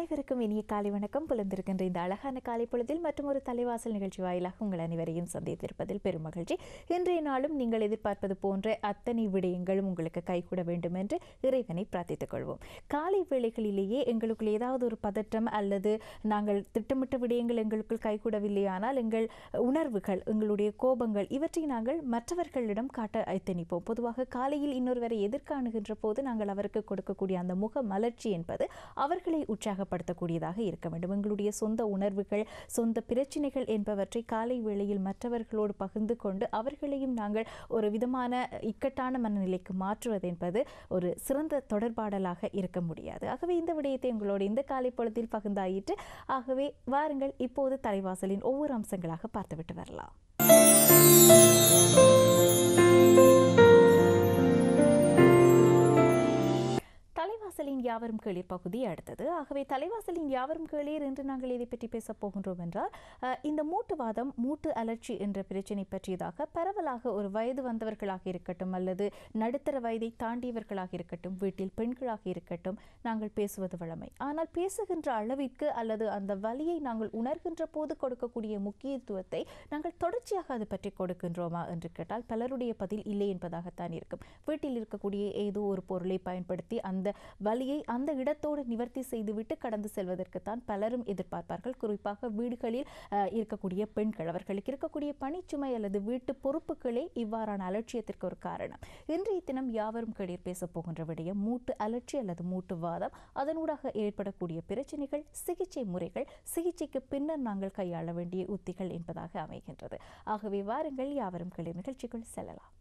அனைவருக்கும் இனிய காலை வணக்கம். புலந்திருக்கின்ற இந்த அழகான காலை பொழுதில் மற்றும் ஒரு தலைவாசல் நிகழ்ச்சி வாயிலாக உங்கள் அனைவரையும் சந்தித்திருப்பதில் பெரும் மகிழ்ச்சி. இன்றைய நாளும் நீங்கள் எதிர்பார்ப்பது போன்ற அத்தனை விடயங்களும் உங்களுக்கு கைகூட வேண்டும் என்று இறைவனை பிரார்த்தித்துக் கொள்வோம். காலை வேளைகளிலேயே எங்களுக்குள் ஏதாவது ஒரு பதற்றம் அல்லது நாங்கள் திட்டமிட்ட விடயங்கள் எங்களுக்குள் கைகூடவில்லையானால் எங்கள் உணர்வுகள், எங்களுடைய கோபங்கள் இவற்றை நாங்கள் மற்றவர்களிடம் காட்ட எத்தனிப்போம். பொதுவாக காலையில் இன்னொருவரை எதிர்காணுகின்ற போது நாங்கள் அவருக்கு கொடுக்கக்கூடிய அந்த முக மலர்ச்சி என்பது அவர்களை உற்சாகப்படுத்தக்கூடியதாக இருக்க வேண்டும். எங்களுடைய சொந்த உணர்வுகள், சொந்த பிரச்சனைகள் என்பவற்றை காலை வேளையில் மற்றவர்களோடு பகிர்ந்து கொண்டு அவர்களையும் நாங்கள் ஒரு விதமான இக்கட்டான மனநிலைக்கு மாற்றுவது என்பது ஒரு சிறந்த தொடர்பாடலாக இருக்க முடியாது. ஆகவே இந்த விடயத்தை உங்களோடு இந்த காலை பொழுதில் பகிர்ந்தாயிற்று. ஆகவே வாருங்கள் இப்போது தலைவாசலின் ஒவ்வொரு அம்சங்களாக பார்த்துவிட்டு வரலாம். தலைவாசலின் யாவரும் கேளீர் பகுதி அடுத்தது. ஆகவே தலைவாசலின் யாவரும் கேளீர் என்று நாங்கள் இதை பற்றி பேசப் போகின்றோம் என்றால், இந்த மூட்டுவாதம், மூட்டு அலர்ச்சி என்ற பிரச்சனை பற்றியதாக பரவலாக ஒரு வயது வந்தவர்களாக இருக்கட்டும் அல்லது நடுத்தர வயதை தாண்டியவர்களாக இருக்கட்டும், வீட்டில் பெண்களாக இருக்கட்டும், நாங்கள் பேசுவது வழமை. ஆனால் பேசுகின்ற அளவிற்கு அல்லது அந்த வலியை நாங்கள் உணர்கின்ற போது கொடுக்கக்கூடிய முக்கியத்துவத்தை நாங்கள் தொடர்ச்சியாக அது பற்றி கொடுக்கின்றோமா என்று கேட்டால் பலருடைய பதில் இல்லை என்பதாகத்தான் இருக்கும். வீட்டில் இருக்கக்கூடிய ஏதோ ஒரு பொருளை பயன்படுத்தி அந்த வலியை அந்த இடத்தோடு நிவர்த்தி செய்துவிட்டு கடந்து செல்வதற்குத்தான் பலரும் எதிர்பார்ப்பார்கள். குறிப்பாக வீடுகளில் இருக்கக்கூடிய பெண்கள், அவர்களுக்கு இருக்கக்கூடிய பணிச்சுமை அல்லது வீட்டு பொறுப்புகளே இவ்வாறான அலட்சியத்திற்கு ஒரு காரணம். இன்றைய தினம் யாவரும் கேளீர் பேச போகின்ற விடயம் மூட்டு அலர்ச்சி அல்லது மூட்டு வாதம், அதனூடாக ஏற்படக்கூடிய பிரச்சனைகள், சிகிச்சை முறைகள், சிகிச்சைக்கு பின்னர் நாங்கள் கையாள வேண்டிய உத்திகள் என்பதாக அமைகின்றது. ஆகவே வாருங்கள் யாவரும் கேளீர் நிகழ்ச்சிக்குள் செல்லலாம்.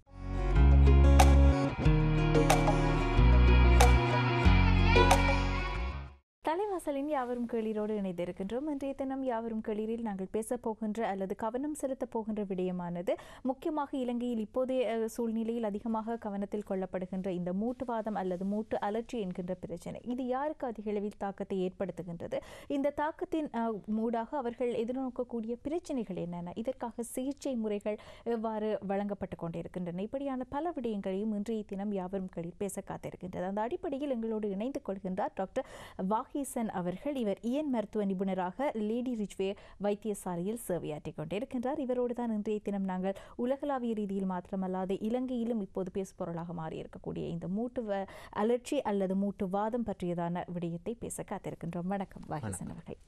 தலைவாசலின் யாவரும் கேளீரோடு இணைந்திருக்கின்றோம். இன்றைய தினம் யாவரும் கேளீரில் நாங்கள் பேசப் போகின்ற அல்லது கவனம் செலுத்தப் போகின்ற விடயமானது முக்கியமாக இலங்கையில் இப்போதைய சூழ்நிலையில் அதிகமாக கவனத்தில் கொள்ளப்படுகின்ற இந்த மூட்டுவாதம் அல்லது மூட்டு அலர்ச்சி என்கின்ற பிரச்சனை. இது யாருக்கு அதிக அளவில் தாக்கத்தை ஏற்படுத்துகின்றது? இந்த தாக்கத்தின் மூடாக அவர்கள் எதிர்நோக்கக்கூடிய பிரச்சனைகள் என்னென்ன? இதற்காக சிகிச்சை முறைகள் எவ்வாறு வழங்கப்பட்டு கொண்டிருக்கின்றன? இப்படியான பல விடயங்களையும் இன்றைய தினம் யாவரும் கேளீர் பேச காத்திருக்கின்றது. அந்த அடிப்படையில் எங்களோடு இணைந்து கொள்கின்றார் டாக்டர் வாகீசன் அவர்கள். இவர் இயன் மருத்துவ நிபுணராக லேடி ரிச்வே வைத்தியசாலையில் சேவையாற்றிக் கொண்டிருக்கின்றார். இவரோடு தான் இன்றைய தினம் நாங்கள் உலகளாவிய ரீதியில் மாத்திரமல்லாது இலங்கையிலும் இப்போது பேசுபொருளாக மாறியிருக்கக்கூடிய இந்த மூட்டு அலர்ச்சி அல்லது மூட்டு வாதம் பற்றியதான விடயத்தை பேச காத்திருக்கின்றோம். வணக்கம் வாகீசன் அவர்கள்.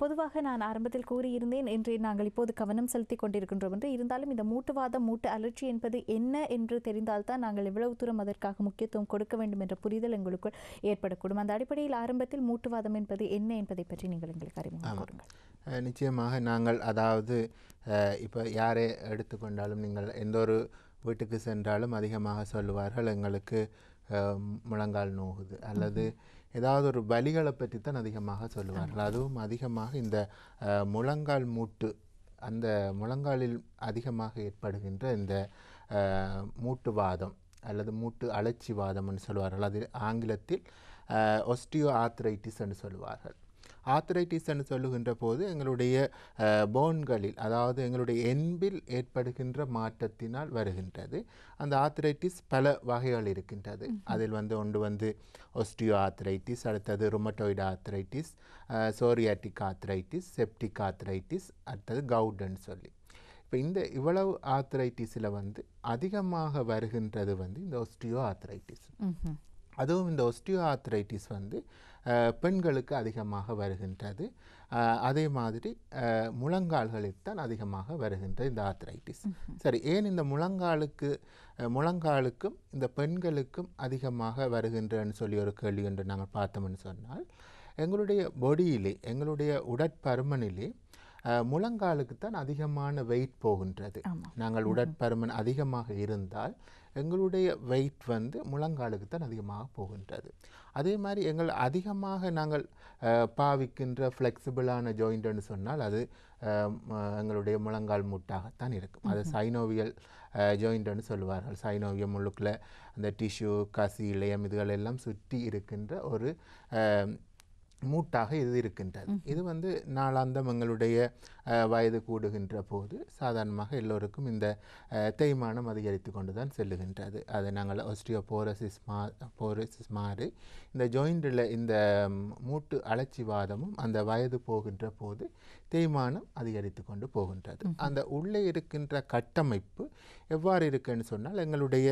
பொதுவாக நான் ஆரம்பத்தில் கூறியிருந்தேன், இன்று நாங்கள் இப்போது கவனம் செலுத்தி கொண்டிருக்கின்றோம் என்று. இருந்தாலும் இந்த மூட்டுவாதம், மூட்டு அலர்ச்சி என்பது என்ன என்று தெரிந்தால்தான் நாங்கள் எவ்வளவு தூரம் அதற்காக முக்கியத்துவம் கொடுக்க வேண்டும் என்ற புரிதல் எங்களுக்குள் ஏற்படக்கூடும். அந்த அடிப்படையில் ஆரம்பத்தில் மூட்டுவாதம் என்பது என்ன என்பதை பற்றி நீங்கள் எங்களுக்கு அறிமுகம் கொடுங்கள். நிச்சயமாக நாங்கள் அதாவது இப்போ யாரை எடுத்துக்கொண்டாலும் நீங்கள் எந்த ஒரு வீட்டுக்கு சென்றாலும் அதிகமாக சொல்லுவார்கள் எங்களுக்கு முழங்கால் நோகுது அல்லது ஏதாவது ஒரு வலிகளை பற்றி தான் அதிகமாக சொல்லுவார்கள். அதுவும் அதிகமாக இந்த முழங்கால் மூட்டு, அந்த முழங்காலில் அதிகமாக ஏற்படுகின்ற இந்த மூட்டுவாதம் அல்லது மூட்டு அலர்ச்சி வாதம்னு சொல்லுவார்கள். அது ஆங்கிலத்தில் ஒஸ்டியோ ஆர்த்ரைட்டிஸ் என்று சொல்லுவார்கள். ஆர்த்ரைட்டிஸ் என்று சொல்லுகின்ற போது எங்களுடைய போன்களில், அதாவது எங்களுடைய எண்பில் ஏற்படுகின்ற மாற்றத்தினால் வருகின்றது. அந்த ஆர்த்ரைட்டிஸ் பல வகைகள் இருக்கின்றது. அதில் ஒன்று ஒஸ்டியோ ஆர்த்ரைட்டிஸ், அடுத்தது rheumatoid arthritis, psoriatic arthritis, septic arthritis, அடுத்தது கவுட்ன்னு சொல்லி. இப்போ இந்த இவ்வளவு ஆர்த்ரைட்டிஸில் அதிகமாக வருகின்றது இந்த ஒஸ்டியோ ஆர்த்ரைட்டிஸ். அதுவும் இந்த ஒஸ்டியோ ஆர்த்ரைட்டிஸ் பெண்களுக்கு அதிகமாக வருகின்றது. அதே மாதிரி முழங்கால்களில் தான் அதிகமாக வருகின்ற இந்த ஆர்த்ரைட்டிஸ். சரி, ஏன் இந்த முழங்காலுக்கும் இந்த பெண்களுக்கும் அதிகமாக வருகின்றன்னு சொல்லி ஒரு கேள்வி என்று நாங்கள் பார்த்தோம்னு சொன்னால், எங்களுடைய பொடியிலே, எங்களுடைய உடற்பருமனிலே முழங்காலுக்கு தான் அதிகமான வெயிட் போகின்றது. நாங்கள் உடற்பருமன் அதிகமாக இருந்தால் எங்களுடைய வெயிட் முழங்காலுக்கு தான் அதிகமாக போகின்றது. அதே மாதிரி அதிகமாக நாங்கள் பாவிக்கின்ற ஃப்ளெக்சிபிளான ஜாயிண்ட்னு சொன்னால் அது எங்களுடைய முழங்கால் மூட்டாகத்தான் இருக்கும். அது சைனோவியல் ஜாயிண்ட்னு சொல்லுவார்கள். சைனோவியம் உள்ளுக்குள்ள அந்த டிஷ்யூ, கசி, இளையம் இதுகளெல்லாம் சுற்றி இருக்கின்ற ஒரு மூட்டாக இது இருக்கின்றது. இது வந்து நாளாந்தம் எங்களுடைய வயது கூடுகின்ற போது சாதாரணமாக எல்லோருக்கும் இந்த தேய்மானம் அதிகரித்து கொண்டு தான் செல்லுகின்றது. அதை நாங்கள் போரோசிஸ் மாறு இந்த ஜாயிண்டில் இந்த மூட்டு அழற்சிவாதமும் அந்த வயது போகின்ற போது தேய்மானம் அதிகரித்து கொண்டு போகின்றது. அந்த உள்ளே இருக்கின்ற கட்டமைப்பு எவ்வாறு இருக்குன்னு சொன்னால் எங்களுடைய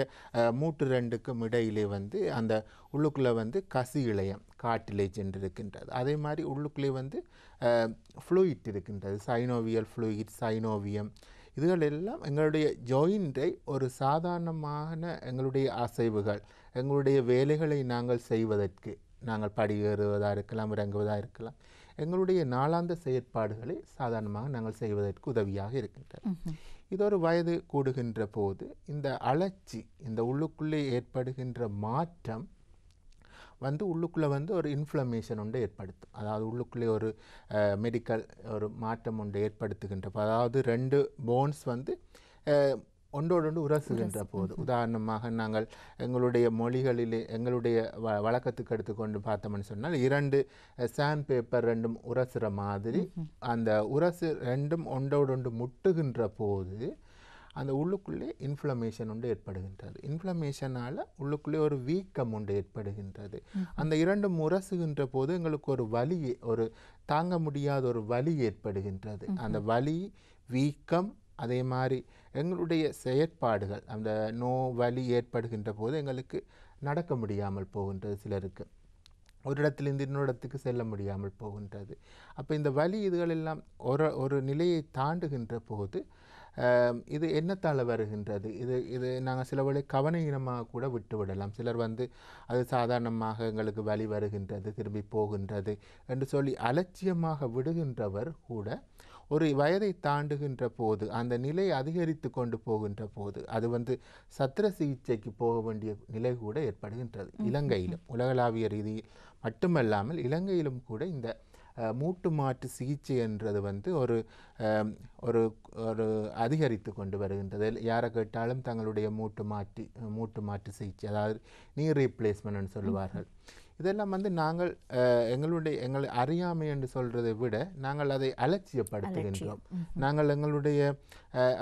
மூட்டு ரெண்டுக்கும் இடையிலே வந்து அந்த உள்ளுக்குள்ளே வந்து கசி இழையம் கார்டிலேஜ் என்று இருக்கின்றது. அதே மாதிரி உள்ளுக்குள்ளே வந்து ஃப்ளூயிட் இருக்கின்றது, சைனோவியல் ஃப்ளூயிட், சைனோவியம். இதுகள் எல்லாம் எங்களுடைய ஜாயிண்டை ஒரு சாதாரணமான எங்களுடைய அசைவுகள், எங்களுடைய வேலைகளை நாங்கள் செய்வதற்கு, நாங்கள் படியேறுவதாக இருக்கலாம், இறங்குவதாக இருக்கலாம், எங்களுடைய நாளாந்த செயற்பாடுகளை சாதாரணமாக நாங்கள் செய்வதற்கு உதவியாக இருக்கின்றது. இது ஒரு வயது கூடுகின்ற போது இந்த அழற்சி, இந்த உள்ளுக்குள்ளே ஏற்படுகின்ற மாற்றம் வந்து உள்ளுக்குள்ளே வந்து ஒரு இன்ஃப்ளமேஷன் ஒன்று ஏற்படுத்தும். அதாவது உள்ளுக்குள்ளே ஒரு மெடிக்கல் ஒரு மாற்றம் ஒன்று ஏற்படுத்துகின்ற, அதாவது ரெண்டு போன்ஸ் வந்து ஒன்றோடொன்று உரசுகின்ற போது, உதாரணமாக நாங்கள் எங்களுடைய மொழிகளிலே எங்களுடைய வழக்கத்துக்கு எடுத்துக்கொண்டு பார்த்தோம்னு சொன்னால், இரண்டு சாண்ட் பேப்பர் ரெண்டும் உரசுகிற மாதிரி அந்த உரசு ரெண்டும் ஒன்றோடொன்று முட்டுகின்ற போது அந்த உள்ளுக்குள்ளே இன்ஃப்ளமேஷன் ஒன்று ஏற்படுகின்றது. இன்ஃப்ளமேஷனால் உள்ளுக்குள்ளே ஒரு வீக்கம் ஒன்று ஏற்படுகின்றது. அந்த இரண்டும் உரசுகின்ற போது எங்களுக்கு ஒரு வலி, ஒரு தாங்க முடியாத ஒரு வலி ஏற்படுகின்றது. அந்த வலி, வீக்கம், அதே மாதிரி எங்களுடைய செயற்பாடுகள், அந்த வலி ஏற்படுகின்ற போது எங்களுக்கு நடக்க முடியாமல் போகின்றது. சிலருக்கு ஒரு இடத்துலேருந்து இன்னொரு இடத்துக்கு செல்ல முடியாமல் போகின்றது. அப்போ இந்த வலி இதுகளெல்லாம் ஒரு நிலையை தாண்டுகின்ற போது இது என்னத்தால் வருகின்றது, இது நாங்கள் சில வேளை கவனஈனமாக கூட விட்டு விடலாம். சிலர் வந்து அது சாதாரணமாக எங்களுக்கு வலி வருகின்றது, திரும்பி போகின்றது என்று சொல்லி அலட்சியமாக விடுகின்றவர் கூட ஒரு வயதை தாண்டுகின்ற போது, அந்த நிலை அதிகரித்து கொண்டு போகின்ற போது, அது வந்து சத்திர சிகிச்சைக்கு போக வேண்டிய நிலை கூட ஏற்படுகின்றது. இலங்கையிலும் உலகளாவிய ரீதியில் மட்டுமல்லாமல் இலங்கையிலும் கூட இந்த மூட்டு மாற்று சிகிச்சை என்றது வந்து ஒரு ஒரு அதிகரித்து கொண்டு வருகின்றது. யாரை கேட்டாலும் தங்களுடைய மூட்டு மாற்று சிகிச்சை, அதாவது நீ ரீப்ளேஸ்மெண்ட்னு சொல்லுவார்கள். இதெல்லாம் வந்து நாங்கள் எங்களை அறியாமை என்று சொல்கிறதை விட நாங்கள் அதை அலட்சியப்படுத்துகின்றோம். நாங்கள் எங்களுடைய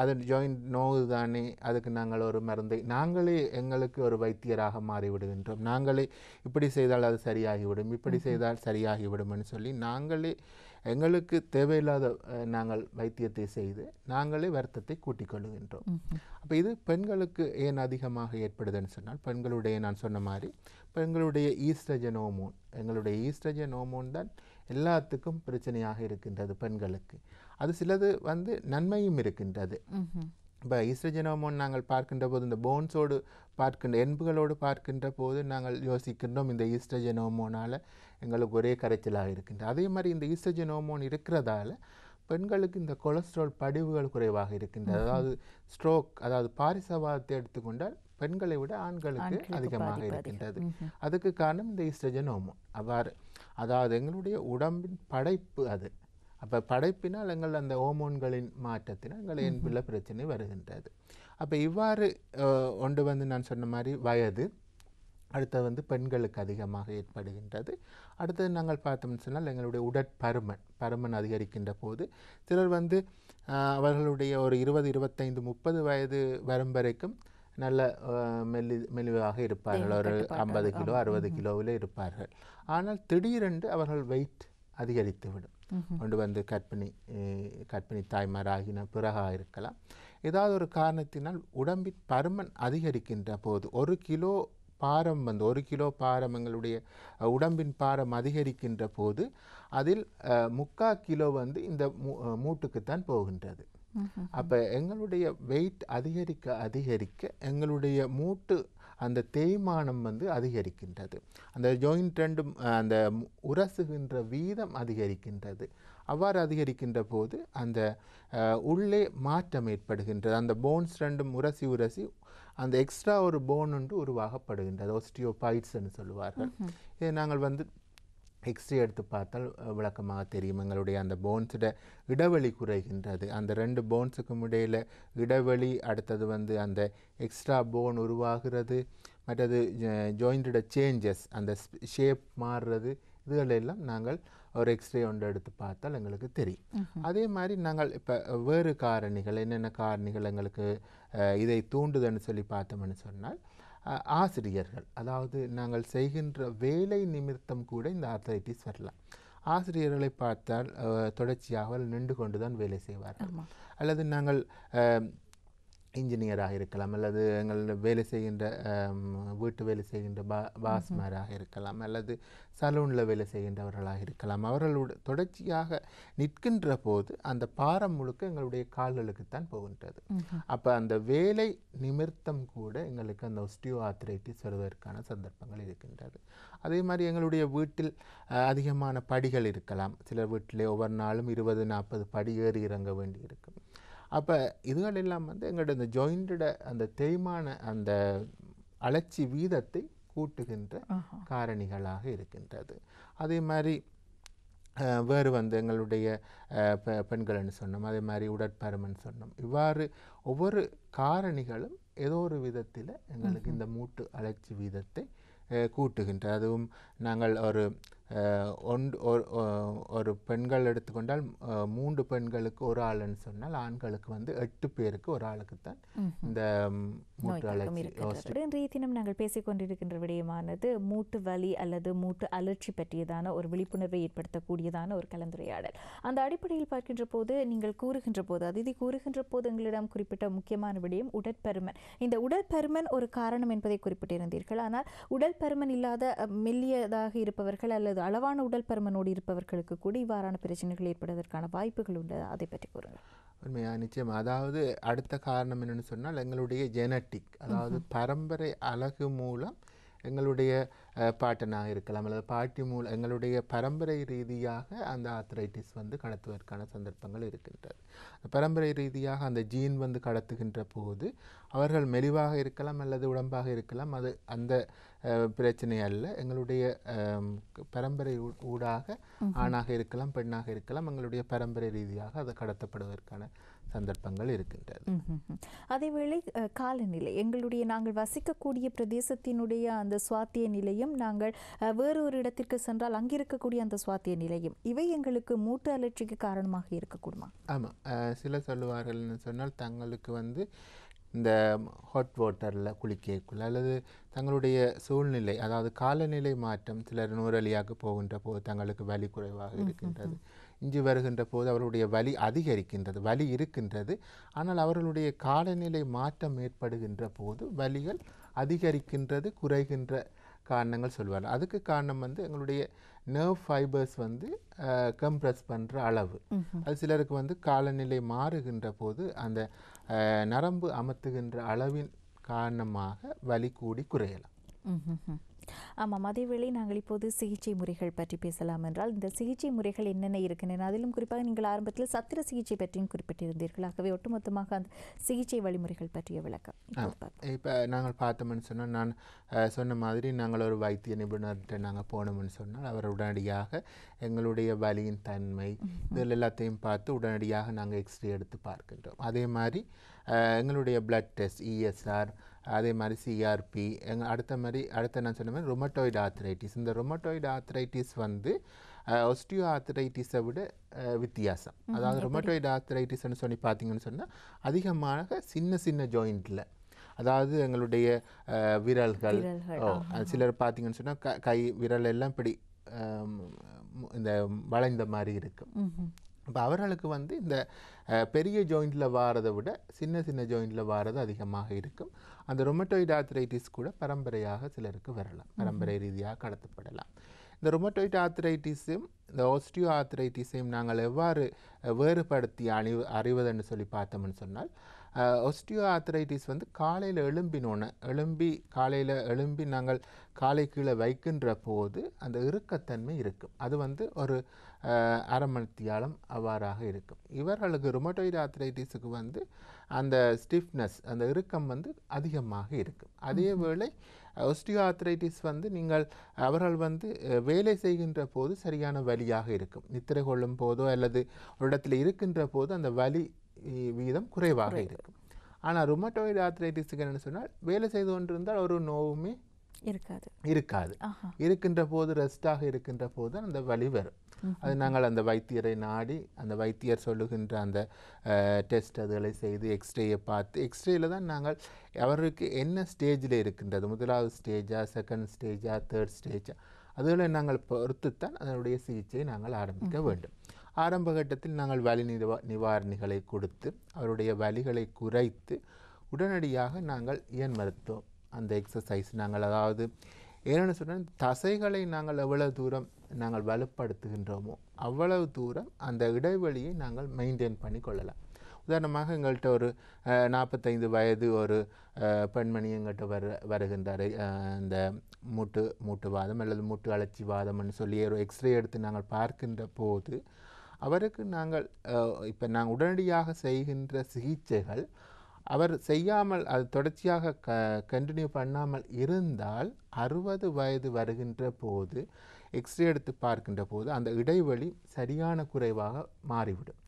அது ஜாயிண்ட் நோவு தானே, அதுக்கு நாங்கள் ஒரு மருந்தை நாங்களே எங்களுக்கு ஒரு வைத்தியராக மாறிவிடுகின்றோம். நாங்களே இப்படி செய்தால் அது சரியாகிவிடும், இப்படி செய்தால் சரியாகிவிடும்னு சொல்லி நாங்களே எங்களுக்கு தேவையில்லாத நாங்கள் வைத்தியத்தை செய்து நாங்களே வருத்தத்தை கூட்டிக் கொள்ளுகின்றோம். அப்போ இது பெண்களுக்கு ஏன் அதிகமாக ஏற்படுதுன்னு சொன்னால், பெண்களுடைய நான் சொன்ன மாதிரி பெண்களுடைய ஈஸ்ட்ரஜன் ஹோமோன், எங்களுடைய ஈஸ்ட்ரஜன் ஹோமோன் தான் எல்லாத்துக்கும் பிரச்சனையாக இருக்கின்றது பெண்களுக்கு. அது சிலது வந்து நன்மையும் இருக்கின்றது. இப்போ ஈஸ்ட்ரஜன் ஹோமோன் நாங்கள் பார்க்கின்ற போது, இந்த போன்ஸோடு எலும்புகளோடு பார்க்கின்ற போது நாங்கள் யோசிக்கின்றோம் இந்த ஈஸ்ட்ரஜன் ஹோமோனால் எங்களுக்கு ஒரே கரைச்சலாக இருக்கின்றது. அதே மாதிரி இந்த ஈஸ்ட்ரஜன் ஹோமோன் இருக்கிறதால பெண்களுக்கு இந்த கொலஸ்ட்ரால் படிவுகள் குறைவாக இருக்கின்றது. அதாவது ஸ்ட்ரோக், அதாவது பாரிசவாதத்தை எடுத்துக்கொண்டால் பெண்களை விட ஆண்களுக்கு அதிகமாக இருக்கின்றது. அதுக்கு காரணம் இந்த ஈஸ்ட்ரஜன் ஹோமோன். அதாவது எங்களுடைய உடம்பின் படைப்பு அது. அப்போ படைப்பினால் எங்கள் அந்த ஹோமோன்களின் மாற்றத்தினால் எங்கள் என்புள்ள பிரச்சனை வருகின்றது. அப்போ இவ்வாறு ஒன்று வந்து நான் சொன்ன மாதிரி வயது, அடுத்தது வந்து பெண்களுக்கு அதிகமாக ஏற்படுகின்றது. அடுத்தது நாங்கள் பார்த்தோம்னு சொன்னால் எங்களுடைய பருமன் அதிகரிக்கின்ற போது சிலர் வந்து அவர்களுடைய ஒரு 20, 25, 30 வயது வரும் வரைக்கும் நல்ல மெலிவாக இருப்பார்கள். ஒரு 50 கிலோ 60 கிலோவில் இருப்பார்கள். ஆனால் திடீரென்று அவர்கள் வெயிட் அதிகரித்துவிடும். கொண்டு வந்து கர்ப்பிணி தாய்மாராகின பிறகாக இருக்கலாம். ஏதாவது ஒரு காரணத்தினால் உடம்பின் பருமன் அதிகரிக்கின்ற போது 1 கிலோ பாரம் வந்து 1 கிலோ பாரம் எங்களுடைய உடம்பின் பாரம் அதிகரிக்கின்ற போது அதில் 3/4 கிலோ வந்து இந்த மூட்டுக்குத்தான் போகின்றது. அப்போ எங்களுடைய வெயிட் அதிகரிக்க எங்களுடைய மூட்டு அந்த தேய்மானம் வந்து அதிகரிக்கின்றது. அந்த ஜாயிண்ட் ரெண்டும் அந்த உரசுகின்ற வீதம் அதிகரிக்கின்றது. அவ்வாறு அதிகரிக்கின்ற போது அந்த உள்ளே மாற்றம் ஏற்படுகின்றது. அந்த போன்ஸ் ரெண்டும் உரசி அந்த எக்ஸ்ட்ரா ஒரு போன் ஒன்று உருவாகப்படுகின்றது. ஓஸ்டியோபாய்ட்ஸ்ன்னு சொல்லுவார்கள். இதை நாங்கள் வந்து எக்ஸ்ரே எடுத்து பார்த்தால் விளக்கமாக தெரியும். எங்களுடைய அந்த போன்ஸோட இடைவெளி குறைகின்றது. அந்த 2 போன்ஸுக்கும் இடையில் இடைவெளி, அடுத்தது வந்து அந்த எக்ஸ்ட்ரா போன் உருவாகிறது, மற்றது ஜாயிண்டோட சேஞ்சஸ், அந்த ஷேப் மாறுறது, இதுகளெல்லாம் நாங்கள் ஒரு எக்ஸ்ரே ஒன்று எடுத்து பார்த்தால் எங்களுக்கு தெரியும். அதே மாதிரி நாங்கள் இப்போ வேறு காரணிகள் என்னென்ன காரணிகள் எங்களுக்கு இதை தூண்டுதுன்னு சொல்லி பார்த்தோம்னு சொன்னால் ஆசிரியர்கள், அதாவது நாங்கள் செய்கின்ற வேலை நிமித்தம் கூட இந்த ஆர்த்ரைட்டிஸ் வரலாம். ஆசிரியர்களை பார்த்தால் தொடர்ச்சியாக நின்று கொண்டு தான் வேலை செய்வார்கள். அல்லது நாங்கள் இன்ஜினியராக இருக்கலாம், அல்லது எங்கள் வேலை செய்கின்ற வீட்டு வேலை செய்கின்ற பாஸ்மாராக இருக்கலாம், அல்லது சலூனில் வேலை செய்கின்றவர்களாக இருக்கலாம். அவர்களோட தொடர்ச்சியாக நிற்கின்ற போது அந்த பாரம் முழுக்க எங்களுடைய கால்களுக்குத்தான் போகின்றது. அப்போ அந்த வேலை நிமித்தம் கூட எங்களுக்கு அந்த ஒஸ்டியோ ஆர்த்ரைட்டிஸ் வருவதற்கான சந்தர்ப்பங்கள் இருக்கின்றது. அதே மாதிரி எங்களுடைய வீட்டில் அதிகமான படிகள் இருக்கலாம். சிலர் வீட்டிலே ஒவ்வொரு நாளும் 20-40 படி ஏறி இறங்க வேண்டி இருக்கும். அப்போ இதுகள் எல்லாம் எங்களோட இந்த ஜாயிண்டோட அந்த தேய்மான அந்த அழற்சி வீதத்தை கூட்டுகின்ற காரணிகளாக இருக்கின்றது. அதே மாதிரி வேறு எங்களுடைய பெண்கள்னு சொன்னோம், அதே மாதிரி உடற்பருமன் சொன்னோம். இவ்வாறு ஒவ்வொரு காரணிகளும் ஏதோ ஒரு விதத்தில் எங்களுக்கு இந்த மூட்டு அழற்சி வீதத்தை கூட்டுகின்ற. அதுவும் நாங்கள் ஒரு பெண்கள் எடுத்துக்கொண்டால் 3 பெண்களுக்கு ஒரு ஆளுன்னு சொன்னால் ஆண்களுக்கு 8 பேருக்கு ஒரு ஆளுக்குத்தான் இந்த மூட்டு அழற்சி. இன்றைய தினம் நாங்கள் பேசிக்கொண்டிருக்கின்ற விடயமானது மூட்டு வலி அல்லது மூட்டு அழற்சி பற்றியதான ஒரு விழிப்புணர்வை ஏற்படுத்தக்கூடியதான ஒரு கலந்துரையாடல். அந்த அடிப்படையில் பார்க்கின்ற போது நீங்கள் கூறுகின்ற போது அதிதி கூறுகின்ற போது எங்களிடம் குறிப்பிட்ட முக்கியமான விடயம் உடற்பருமன். இந்த உடற்பருமன் ஒரு காரணம் என்பதை குறிப்பிட்டிருந்தீர்கள். ஆனால் உடற்பருமன் இல்லாத மெல்லியதாக இருப்பவர்கள் அல்லது அளவான உடல் பருமனோடு இருப்பவர்களுக்கு கூட இவ்வாறான பிரச்சனைகள் ஏற்படுவதற்கான வாய்ப்புகள் உண்டு. அதை பற்றி கூறுங்கள். உண்மையா, நிச்சயம். அதாவது அடுத்த காரணம் என்னென்னு சொன்னால் எங்களுடைய ஜெனட்டிக், அதாவது பரம்பரை அழகு மூலம் எங்களுடைய பாட்டனாக இருக்கலாம் அல்லது பாட்டி மூலம் எங்களுடைய பரம்பரை ரீதியாக அந்த ஆர்த்ரைட்டிஸ் கடத்துவதற்கான சந்தர்ப்பங்கள் இருக்கின்றது. பரம்பரை ரீதியாக அந்த ஜீன் கடத்துகின்ற போது அவர்கள் மெலிவாக இருக்கலாம் அல்லது உடம்பாக இருக்கலாம். அது அந்த பிரச்சனை அல்ல. எங்களுடைய பரம்பரை ஊடாக ஆணாக இருக்கலாம் பெண்ணாக இருக்கலாம், எங்களுடைய பரம்பரை ரீதியாக அது கடத்தப்படுவதற்கான சந்தர்ப்பங்கள் இருக்கின்றது. அதேவேளை காலநிலை, எங்களுடைய நாங்கள் வசிக்கக்கூடிய பிரதேசத்தினுடைய அந்த சுவாத்திய நிலையும் நாங்கள் வேறொரு இடத்திற்கு சென்றால் அங்கிருக்கக்கூடிய அந்த சுவாத்திய நிலையும் இவை எங்களுக்கு மூட்டு அழற்சிக்கு காரணமாக இருக்கக்கூடுமா? ஆமாம், சில சொல்லுவார்கள்னு சொன்னால் தங்களுக்கு இந்த ஹாட் வாட்டரில் குளிக்கக்குள்ள அல்லது தங்களுடைய சூழ்நிலை, அதாவது காலநிலை மாற்றம், சிலர் நூறலியாக போகின்ற போது தங்களுக்கு வலி குறைவாக இருக்கின்றது. இஞ்சி வருகின்ற போது அவர்களுடைய வலி அதிகரிக்கின்றது, வலி இருக்கின்றது. ஆனால் அவர்களுடைய காலநிலை மாற்றம் ஏற்படுகின்ற போது வலிகள் அதிகரிக்கின்றது, குறைகின்ற காரணங்கள் சொல்வார்கள். அதுக்கு காரணம் எங்களுடைய நர்வ் ஃபைபர்ஸ் கம்ப்ரெஸ் பண்ணுற அளவு. அது சிலருக்கு காலநிலை மாறுகின்ற போது அந்த நரம்பு அமர்த்துகின்ற அளவின் காரணமாக வலி கூடி குறையலாம். ஆமாம். அதேவேளை நாங்கள் இப்போது சிகிச்சை முறைகள் பற்றி பேசலாம் என்றால் இந்த சிகிச்சை முறைகள் என்னென்ன இருக்கின்றன, அதிலும் குறிப்பாக நீங்கள் ஆரம்பத்தில் சத்திர சிகிச்சை பற்றியும் குறிப்பிட்டிருந்தீர்கள். ஆகவே ஒட்டுமொத்தமாக அந்த சிகிச்சை வழிமுறைகள் பற்றிய விளக்கம். இப்போ நாங்கள் பார்த்தோம்னு சொன்னால், நான் சொன்ன மாதிரி நாங்கள் ஒரு வைத்திய நிபுணர்கிட்ட நாங்கள் போனோம்னு சொன்னால் அவர் உடனடியாக எங்களுடைய வலியின் தன்மை இதில் எல்லாத்தையும் பார்த்து உடனடியாக நாங்கள் எக்ஸ்ரே எடுத்து பார்க்கின்றோம். அதே மாதிரி எங்களுடைய பிளட் டெஸ்ட், இஎஸ்ஆர், அதே மாதிரி சிஆர்பி, அடுத்த நான் சொன்ன மாதிரி ரொமட்டாய்டு ஆர்த்ரைட்டிஸ். இந்த ரொமட்டாய்டு ஆர்த்ரைட்டிஸ் ஒஸ்டியோ ஆர்த்ரைட்டிஸை விட வித்தியாசம். அதாவது ரொமட்டாய்டு ஆர்த்ரைட்டிஸ்ன்னு சொல்லி பார்த்தீங்கன்னு சொன்னால் அதிகமாக சின்ன ஜாயிண்டில், அதாவது எங்களுடைய விரல்கள், சிலர் பார்த்தீங்கன்னு சொன்னால் கை விரல் எல்லாம் இப்படி இந்த வளைந்த மாதிரி இருக்கும். இப்போ அவர்களுக்கு இந்த பெரிய ஜாயிண்டில் வாரதை விட சின்ன ஜாயிண்டில் வாரது அதிகமாக இருக்கும். அந்த ரொமட்டாய்டு ஆர்த்ரைட்டிஸ் கூட பரம்பரையாக சிலருக்கு வரலாம், பரம்பரை ரீதியாக கடத்தப்படலாம். இந்த ரொமட்டாய்டு ஆர்த்ரைட்டிஸும் இந்த ஆஸ்டியோ ஆர்த்ரைட்டிஸையும் நாங்கள் எவ்வாறு வேறுபடுத்தி அறிவதுன்னு சொல்லி பார்த்தோம்னு சொன்னால், ஆஸ்டியோ ஆர்த்ரைட்டிஸ் காலையில் காலையில் எழும்பி நாங்கள் காலை கீழே வைக்கின்ற போது அந்த இறுக்கத்தன்மை இருக்கும். அது ஒரு அரை மணித்தியாலம் அவ்வாறாக இருக்கும். இவர்களுக்கு ரொமட்டாய்டு ஆர்த்ரைட்டிஸுக்கு அந்த ஸ்டிஃப்னஸ், அந்த இறுக்கம் அதிகமாக இருக்கும். அதே வேளை ஆஸ்டியோ ஆர்த்ரைட்டிஸ் நீங்கள் அவர்கள் வேலை செய்கின்ற போது சரியான வலியாக இருக்கும். நித்திரை கொள்ளும் போதோ அல்லது ஒரு இடத்துல இருக்கின்ற போது அந்த வலி வீதம் குறைவாக இருக்கும். ஆனால் ரொமட்டாய்டு ஆர்த்ரைட்டிஸுக்கு என்னென்னு சொன்னால் வேலை செய்து கொண்டிருந்தால் ஒரு நோவுமே இருக்காது. இருக்கின்ற போது ரெஸ்டாக இருக்கின்ற போது அந்த வலி வரும். அது நாங்கள் அந்த வைத்தியரை நாடி அந்த வைத்தியர் சொல்லுகின்ற அந்த டெஸ்ட் அதுகளை செய்து எக்ஸ்ரேயை பார்த்து எக்ஸ்ரேயில் தான் நாங்கள் அவருக்கு என்ன ஸ்டேஜில் இருக்கின்றது, முதலாவது ஸ்டேஜா, செகண்ட் ஸ்டேஜா, தேர்ட் ஸ்டேஜா, அதுகளை நாங்கள் பொறுத்துத்தான் அதனுடைய சிகிச்சையை நாங்கள் ஆரம்பிக்க வேண்டும். ஆரம்ப கட்டத்தில் நாங்கள் வலி நிவாரணிகளை கொடுத்து அவருடைய வலிகளை குறைத்து உடனடியாக நாங்கள் இயன் மருத்துவம் அந்த எக்ஸசைஸ் நாங்கள், அதாவது ஏன்னு சொன்னால் தசைகளை நாங்கள் எவ்வளவு தூரம் நாங்கள் வலுப்படுத்துகின்றோமோ அவ்வளவு தூரம் அந்த இடைவெளியை நாங்கள் மெயின்டைன் பண்ணி கொள்ளலாம். உதாரணமாக எங்கள்கிட்ட ஒரு 45 வயது ஒரு பெண்மணி எங்கள்கிட்ட வருகின்றார். இந்த மூட்டுவாதம் அல்லது மூட்டு அழற்சி வாதம்னு சொல்லி ஒரு எக்ஸ்ரே எடுத்து நாங்கள் பார்க்கின்ற போது அவருக்கு நாங்கள் இப்போ நாங்கள் உடனடியாக செய்கின்ற சிகிச்சைகள் அவர் செய்யாமல் அது தொடர்ச்சியாக கண்டினியூ பண்ணாமல் இருந்தால் 60 வயது வருகின்ற போது எக்ஸ்ரே எடுத்து பார்க்கின்ற போது அந்த இடைவெளி சரியான குறைவாக மாறிவிடும்.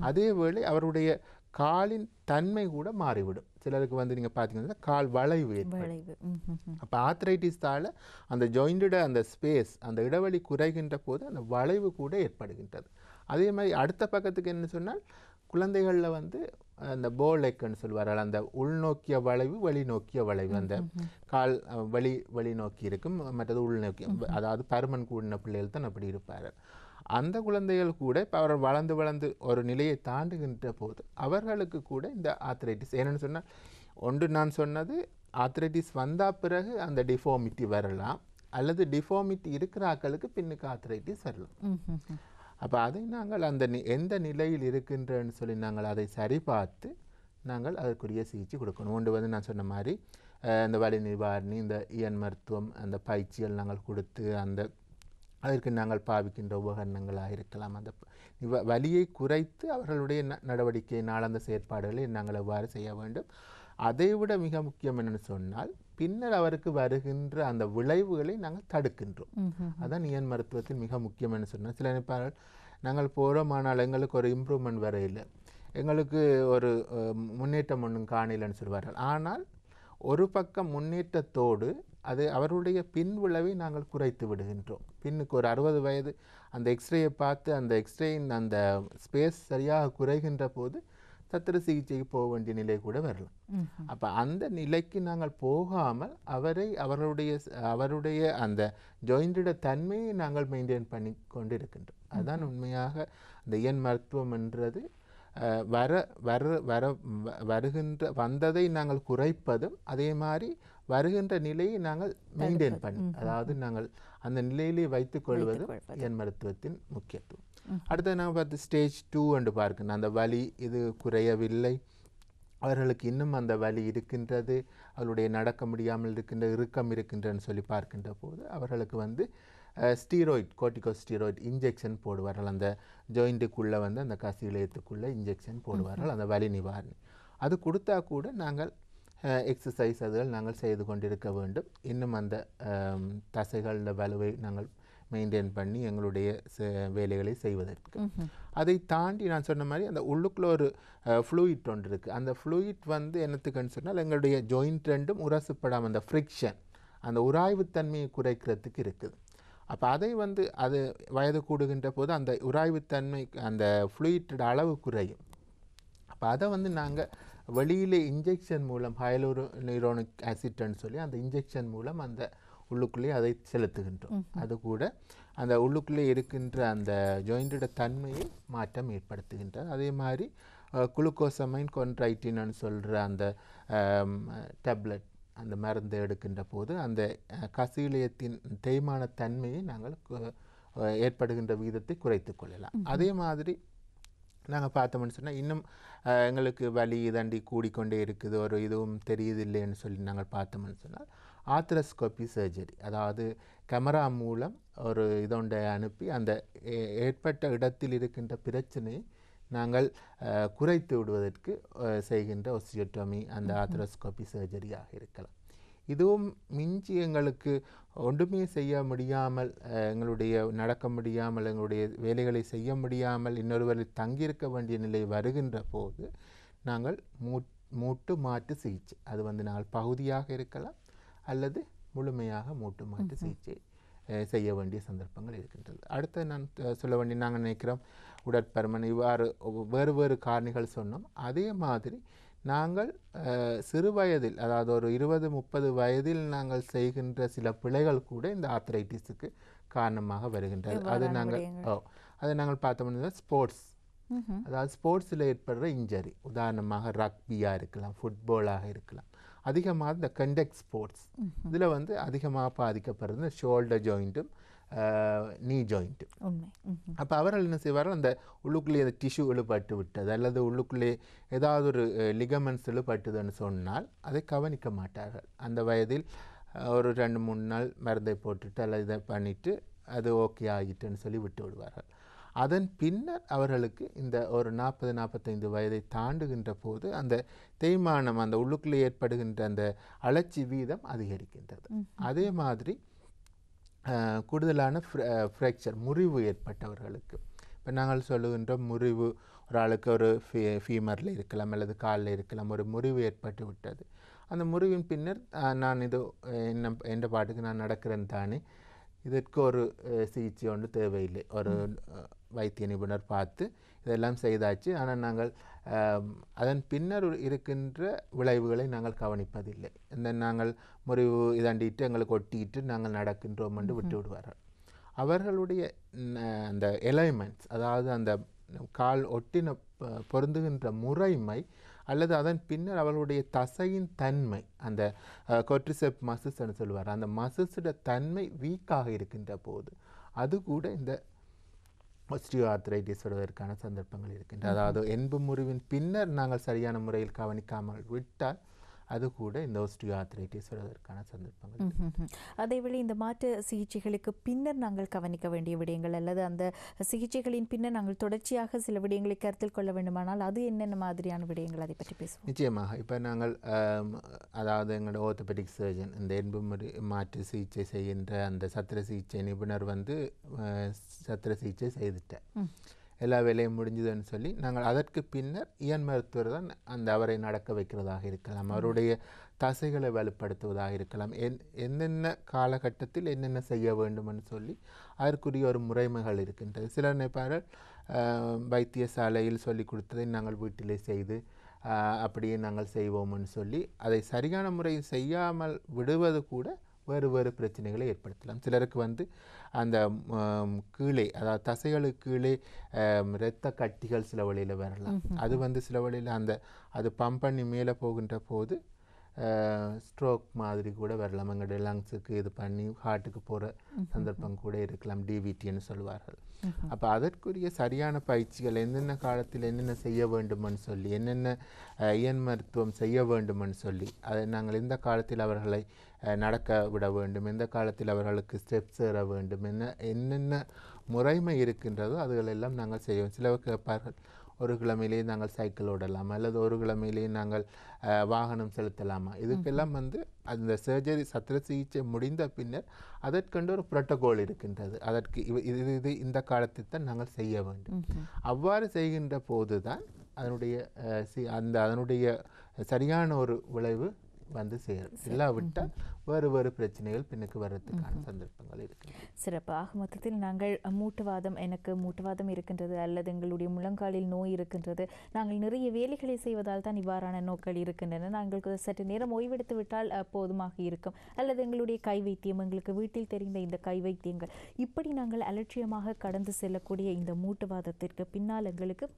அதேவேளை அவருடைய காலின் தன்மை கூட மாறிவிடும். சிலருக்கு வந்து நீங்கள் பார்த்தீங்கன்னா கால் வளைவு ஏற்படும். அப்போ ஆர்த்ரைட்டிஸால் அந்த ஜாயிண்டோட அந்த ஸ்பேஸ் அந்த இடைவெளி குறைகின்ற போது அந்த வளைவு கூட ஏற்படுகின்றது. அதே மாதிரி அடுத்த பக்கத்துக்கு என்ன சொன்னால் குழந்தைகளில் வந்து அந்த போலெக்குன்னு சொல்வார்கள், அந்த உள்நோக்கிய வளைவு வெளிநோக்கிய வளைவு, அந்த கால் வெளிநோக்கி இருக்கும், மற்றது உள்நோக்கி, அதாவது பருமன் கூடின பிள்ளைகள் தான் அப்படி இருப்பார்கள். அந்த குழந்தைகள் கூட இப்போ அவர் வளர்ந்து ஒரு நிலையை தாண்டுகின்ற போது அவர்களுக்கு கூட இந்த ஆர்த்ரைட்டிஸ், என்னென்னு சொன்னால் ஒன்று நான் சொன்னது ஆர்த்ரைட்டிஸ் வந்தால் பிறகு அந்த டிஃபார்மிட்டி வரலாம், அல்லது டிஃபார்மிட்டி இருக்கிற ஆக்களுக்கு பின்னுக்கு ஆர்த்ரைட்டிஸ் வரலாம். அப்போ அதை நாங்கள் அந்த எந்த நிலையில் இருக்கின்றன்னு சொல்லி நாங்கள் அதை சரி பார்த்து நாங்கள் அதற்குரிய சிகிச்சை கொடுக்கணும். ஒன்று வந்து நான் சொன்ன மாதிரி அந்த வலி நிவாரணி, இந்த இயன் மருத்துவம், அந்த பயிற்சிகள் நாங்கள் கொடுத்து அதற்கு நாங்கள் பாவிக்கின்ற உபகரணங்களாக இருக்கலாம். அந்த வலியை குறைத்து அவர்களுடைய நடவடிக்கை நாளந்த செயற்பாடுகளை நாங்கள் எவ்வாறு செய்ய வேண்டும். அதைவிட மிக முக்கியம் என்னென்னு சொன்னால் பின்னர் அவருக்கு வருகின்ற அந்த விளைவுகளை நாங்கள் தடுக்கின்றோம். அதான் இயன் மருத்துவத்தில் மிக முக்கியம் என்று சொன்னால், சில நினைப்பார்கள் நாங்கள் போகிறோம் ஆனால் எங்களுக்கு ஒரு இம்ப்ரூவ்மெண்ட் வரையில், எங்களுக்கு ஒரு முன்னேற்றம் ஒன்றும் காணலன்னு சொல்வார்கள். ஆனால் ஒரு பக்கம் முன்னேற்றத்தோடு அது அவருடைய பின் விளைவை நாங்கள் குறைத்து விடுகின்றோம். பின்னுக்கு ஒரு 60 வயது அந்த எக்ஸ்ரேயை பார்த்து அந்த எக்ஸ்ரேயின் அந்த ஸ்பேஸ் சரியாக குறைகின்ற போது சத்திர சிகிச்சைக்கு போக வேண்டிய நிலை கூட வரலாம். அப்போ அந்த நிலைக்கு நாங்கள் போகாமல் அவருடைய அந்த ஜாயிண்டோட தன்மையை நாங்கள் மெயின்டைன் பண்ணி கொண்டு இருக்கின்றோம். அதுதான் உண்மையாக அந்த இயன் மருத்துவம் என்றது. வருகின்ற வந்ததை நாங்கள் குறைப்பதும் அதே மாதிரி வருகின்ற நிலையை நாங்கள் மெயின்டைன் பண்ணி, அதாவது நாங்கள் அந்த நிலையிலே வைத்துக் கொள்வதும் இயன் மருத்துவத்தின் முக்கியத்துவம். அடுத்து நாங்கள் பார்த்து ஸ்டேஜ் 2 என்று பார்க்கணும். அந்த வலி இது குறையவில்லை, அவர்களுக்கு இன்னும் அந்த வலி இருக்கின்றது, அவர்களுடைய நடக்க முடியாமல் இருக்கின்ற இறுக்கம் இருக்கின்றன்னு சொல்லி பார்க்கின்ற போது அவர்களுக்கு வந்து ஸ்டீராய்ட், கோர்டிகோஸ்டீராய்ட் இன்ஜெக்ஷன் போடுவார்கள். அந்த ஜாயிண்ட்டுக்குள்ளே வந்து அந்த கசி இலையத்துக்குள்ளே இன்ஜெக்ஷன் போடுவார்கள், அந்த வலி நிவாரணி. அது கொடுத்தா கூட நாங்கள் எக்ஸசைஸ் அதுகள் நாங்கள் செய்து கொண்டிருக்க வேண்டும். இன்னும் அந்த தசைகளில் வலுவை நாங்கள் மெயின்டைன் பண்ணி எங்களுடைய வேலைகளை செய்வதற்கு. அதை தாண்டி நான் சொன்ன மாதிரி அந்த உள்ளுக்குள்ளே ஒரு ஃப்ளூயிட் ஒன்று இருக்குது. அந்த ஃப்ளூயிட் வந்து என்னத்துக்குன்னு சொன்னால் எங்களுடைய ஜாயிண்ட் ரெண்டும் உரசுப்படாமல் அந்த ஃப்ரிக்ஷன், அந்த உராய்வுத்தன்மையை குறைக்கிறதுக்கு இருக்குது. அப்போ அதை வந்து அது வயது கூடுகின்ற போது அந்த உராய்வுத்தன்மை அந்த ஃப்ளூயிட்டோட அளவு குறையும். அப்போ அதை வந்து நாங்கள் வெளியிலே இன்ஜெக்ஷன் மூலம் ஹைலூரோனிக் ஆசிட்னு சொல்லி அந்த இன்ஜெக்ஷன் மூலம் அந்த உள்ளுக்குள்ளே அதை செலுத்துகின்றோம். அது கூட அந்த உள்ளுக்குள்ளே இருக்கின்ற அந்த ஜாயிண்டோட தன்மையை மாற்றம் ஏற்படுத்துகின்றது. அதே மாதிரி குளுக்கோசமைன் கொன்ட்ரைட்டின்னு சொல்கிற அந்த டேப்லெட், அந்த மருந்து எடுக்கின்ற போது அந்த கசியிலையத்தின் தேய்மான தன்மையை நாங்கள் ஏற்படுகின்ற விகிதத்தை குறைத்து கொள்ளலாம். அதே மாதிரி நாங்கள் பார்த்தோம்னு சொன்னால் இன்னும் எங்களுக்கு வலி தண்டி கூடிக்கொண்டே இருக்குது, ஒரு இதுவும் தெரியுதில்லைன்னு சொல்லி நாங்கள் பார்த்தோம்னு சொன்னால் ஆர்த்ரோஸ்கோபி சர்ஜரி, அதாவது கேமரா மூலம் ஒரு இதொண்டை அனுப்பி அந்த ஏற்பட்ட இடத்தில் இருக்கின்ற பிரச்சனையை நாங்கள் குறைத்து விடுவதற்கு செய்கின்ற ஒசியோட்டோமி, அந்த ஆர்த்ரோஸ்கோபி சர்ஜரியாக இருக்கலாம். இதுவும் மிஞ்சி எங்களுக்கு ஒன்றுமே செய்ய முடியாமல், எங்களுடைய நடக்க முடியாமல், எங்களுடைய வேலைகளை செய்ய முடியாமல் இன்னொருவரில் தங்கியிருக்க வேண்டிய நிலை வருகின்ற போது நாங்கள் மூட்டு மாற்று சிகிச்சை, அது வந்து நாங்கள் பகுதியாக இருக்கலாம் அல்லது முழுமையாக மூட்டு மாற்று சிகிச்சை செய்ய வேண்டிய சந்தர்ப்பங்கள் இருக்கின்றது. அடுத்து நான் சொல்ல வேண்டிய நாங்கள் நினைக்கிறோம் உடற்பருமன் இவ்வாறு வேறு வேறு காரணிகள் சொன்னோம். அதே மாதிரி நாங்கள் சிறு வயதில் அதாவது ஒரு 20-30 வயதில் நாங்கள் செய்கின்ற சில பிழைகள் கூட இந்த ஆர்த்ரைட்டிஸுக்கு காரணமாக வருகின்றது. அதை நாங்கள் பார்த்தோம்னா ஸ்போர்ட்ஸ், அதாவது ஸ்போர்ட்ஸில் ஏற்படுற இன்ஜரி, உதாரணமாக ரக்பியாக இருக்கலாம், ஃபுட்பாலாக இருக்கலாம். அதிகமாக இந்த கண்டக்ட் ஸ்போர்ட்ஸ் இதில் வந்து அதிகமாக பாதிக்கப்படுறது ஷோல்டர் ஜாயிண்ட்டும் நீ ஜாயிண்ட்டும். அப்போ அவர்கள் என்ன செய்வார்கள், அந்த உள்ளுக்குள்ளே அந்த டிஷ்யூ இழுபட்டு விட்டது அல்லது உள்ளுக்குள்ளே ஏதாவது ஒரு லிகமெண்ட்ஸ் இழுபட்டுதுன்னு சொன்னால் அதை கவனிக்க மாட்டார்கள். அந்த வயதில் ஒரு 2-3 நாள் மருந்தை போட்டுட்டு அல்லது இதை பண்ணிவிட்டு அது ஓகே ஆகிட்டுன்னு சொல்லி விட்டு விடுவார்கள். அதன் பின்னர் அவர்களுக்கு இந்த ஒரு 40-45 வயதை தாண்டுகின்ற போது அந்த தேய்மானம், அந்த உள்ளுக்குள்ளே ஏற்படுகின்ற அந்த அழற்சி வீதம் அதிகரிக்கின்றது. அதே மாதிரி கூடுதலான ஃப்ராக்சர், முறிவு ஏற்பட்டவர்களுக்கு, இப்போ நாங்கள் சொல்லுகின்ற முறிவு ஒரு ஆளுக்கு ஒரு ஃபீமரில் இருக்கலாம் அல்லது காலில் இருக்கலாம், ஒரு முறிவு ஏற்பட்டு விட்டது. அந்த முறிவின் பின்னர் நான் இது எந்த பாட்டுக்கு நான் நடக்கிறேன் தானே, இதற்கு ஒரு சிகிச்சை ஒன்று தேவையில்லை, ஒரு வைத்திய நிபுணர் பார்த்து இதெல்லாம் செய்தாச்சு, ஆனால் நாங்கள் அதன் பின்னர் இருக்கின்ற விளைவுகளை நாங்கள் கவனிப்பதில்லை. இந்த நாங்கள் முறிவு இதாண்டிட்டு எங்களுக்கு ஒட்டிட்டு நாங்கள் நடக்கின்றோம் என்று விட்டு விடுவார்கள். அவர்களுடைய அந்த எலைமெண்ட்ஸ், அதாவது அந்த கால் ஒட்டின பொருந்துகின்ற முறைமை அல்லது அதன் பின்னர் அவர்களுடைய தசையின் தன்மை, அந்த கொட்ரிசெப் மசில்ஸ்ன்னு சொல்லுவார், அந்த மசில்ஸோட தன்மை வீக்காக இருக்கின்ற போது அது கூட இந்த ஆஸ்டியோ ஆர்த்ரைட்டிஸ் வருவதற்கான சந்தர்ப்பங்கள் இருக்கின்றன. அதாவது எண்பு முறிவின் பின்னர் நாங்கள் சரியான முறையில் கவனிக்காமல் விட்டால் அது கூட இந்த ஆஸ்டியோ ஆர்த்ரைட்டிஸ் வருவதற்கான சந்தர்ப்பங்கள். அதேவேளை இந்த மாற்று சிகிச்சைகளுக்கு பின்னர் நாங்கள் கவனிக்க வேண்டிய விடயங்கள் அல்லது அந்த சிகிச்சைகளின் பின்னர் நாங்கள் தொடர்ச்சியாக சில விடயங்களை கருத்தில் கொள்ள வேண்டுமானால் அது என்னென்ன மாதிரியான விடயங்கள், அதை பற்றி பேசுவோம். நிச்சயமாக. இப்போ நாங்கள் அதாவது எங்களோட ஓர்த்தோபெடிக் சர்ஜன், இந்த எண்பு மாற்று சிகிச்சை செய்கின்ற அந்த சத்திர சிகிச்சை நிபுணர் வந்து சத்திர சிகிச்சை செய்துட்டேன், எல்லா வேலையும் முடிஞ்சதுன்னு சொல்லி நாங்கள் அதற்கு பின்னர் இயன் மருத்துவர் தான் அந்த அவரை நடக்க வைக்கிறதாக இருக்கலாம், அவருடைய தசைகளை வலுப்படுத்துவதாக இருக்கலாம், என்னென்ன காலகட்டத்தில் என்னென்ன செய்ய வேண்டும்னு சொல்லி அதற்குரிய ஒரு முறைமைகள் இருக்கின்றது. சிலர் நினைப்பார்கள் வைத்தியசாலையில் சொல்லி கொடுத்ததை நாங்கள் வீட்டிலே செய்து அப்படியே நாங்கள் செய்வோம்னு சொல்லி அதை சரியான முறையில் செய்யாமல் விடுவது கூட வேறு வேறு பிரச்சனைகளை ஏற்படுத்தலாம். சிலருக்கு வந்து அந்த கீழே, அதாவது தசைகளுக்கு கீழே இரத்த கட்டிகள் சில வழியில் வரலாம். அது வந்து சில வழியில் அந்த அது பம்ப் பண்ணி மேலே போகின்ற போது ஸ்ட்ரோக் மாதிரி கூட வரலாம். எங்களுடைய லங்ஸுக்கு இது பண்ணி ஹார்ட்டுக்கு போகிற சந்தர்ப்பம் கூட இருக்கலாம், டிவிடின்னு சொல்லுவார்கள். அப்போ அதற்குரிய சரியான பயிற்சிகள் என்னென்ன காலத்தில் என்னென்ன செய்ய வேண்டுமென்னு சொல்லி, என்னென்ன இயன் மருத்துவம் செய்ய வேண்டுமென்னு சொல்லி, அதை நாங்கள் எந்த காலத்தில் அவர்களை நடக்க விட வேண்டும், எந்த காலத்தில் அவர்களுக்கு ஸ்டெப்ஸ் ஏற வேண்டும், என்னென்ன முறைமை இருக்கின்றதோ அதுகளெல்லாம் நாங்கள் செய்வோம். சிலர் கேட்பார்கள், ஒரு கிழமையிலேயே நாங்கள் சைக்கிள் ஓடலாம் அல்லது ஒரு கிழமையிலேயே நாங்கள் வாகனம் செலுத்தலாமா? இதுக்கெல்லாம் வந்து அந்த சர்ஜரி சத்திர சிகிச்சை முடிந்த பின்னர் அதற்கென்று ஒரு புரோட்டோகால் இருக்கின்றது. அதற்கு இது இந்த காலத்தில் தான் நாங்கள் செய்ய வேண்டும். அவ்வாறு செய்கின்ற போது தான் அதனுடைய சரியான ஒரு விளைவு வந்து சேரும். இல்லாவிட்டால் வேறு வேறு பிரச்சனைகள் பின்னுக்கு வர்றதுக்கான சந்தர்ப்பங்கள் இருக்கு. சிறப்பாக மொத்தத்தில் நாங்கள் எனக்கு மூட்டுவாதம் இருக்கின்றது அல்லது எங்களுடைய முழங்காலில் நோய் இருக்கின்றது, நாங்கள் நிறைய வேலைகளை செய்வதால் தான் இவ்வாறான நோய்கள் இருக்கின்றன, நாங்கள் சற்று நேரம் ஓய்வெடுத்து விட்டால் போதுமாக இருக்கும், அல்லது எங்களுடைய கை வைத்தியம், எங்களுக்கு வீட்டில் தெரிந்த இந்த கை வைத்தியங்கள், இப்படி நாங்கள் அலட்சியமாக கடந்து செல்லக்கூடிய இந்த மூட்டுவாதத்திற்கு பின்னால் எங்களுக்கு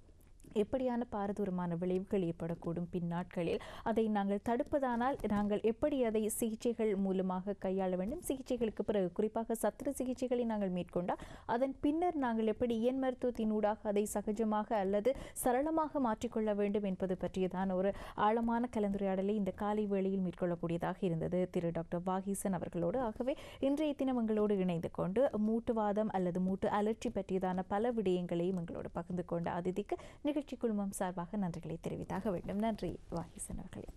எப்படியான பாரதூரமான விளைவுகள் ஏற்படக்கூடும் பின்னாட்களில், அதை நாங்கள் தடுப்பதானால் நாங்கள் எப்படி அதை சிகிச்சைகள் மூலமாக கையாள வேண்டும், சிகிச்சைகளுக்கு பிறகு குறிப்பாக சத்திர சிகிச்சைகளை நாங்கள் மேற்கொண்டால் அதன் பின்னர் நாங்கள் எப்படி இயன் மருத்துவத்தினூடாக அதை சகஜமாக அல்லது சரளமாக மாற்றிக்கொள்ள வேண்டும் என்பது பற்றியதான ஒரு ஆழமான கலந்துரையாடலை இந்த காலை வேளையில் மேற்கொள்ளக்கூடியதாக இருந்தது திரு டாக்டர் வாகீசன் அவர்களோடு. ஆகவே இன்றைய தினம் எங்களோடு இணைந்து கொண்டு மூட்டுவாதம் அல்லது மூட்டு அலர்ச்சி பற்றியதான பல விடயங்களையும் எங்களோடு பகிர்ந்து கொண்ட அதிதிக்கு நிகழ்ச்சி குழுமம் சார்பாக நன்றிகளை தெரிவித்தாக வேண்டும். நன்றி வாகீசன் அவர்களே.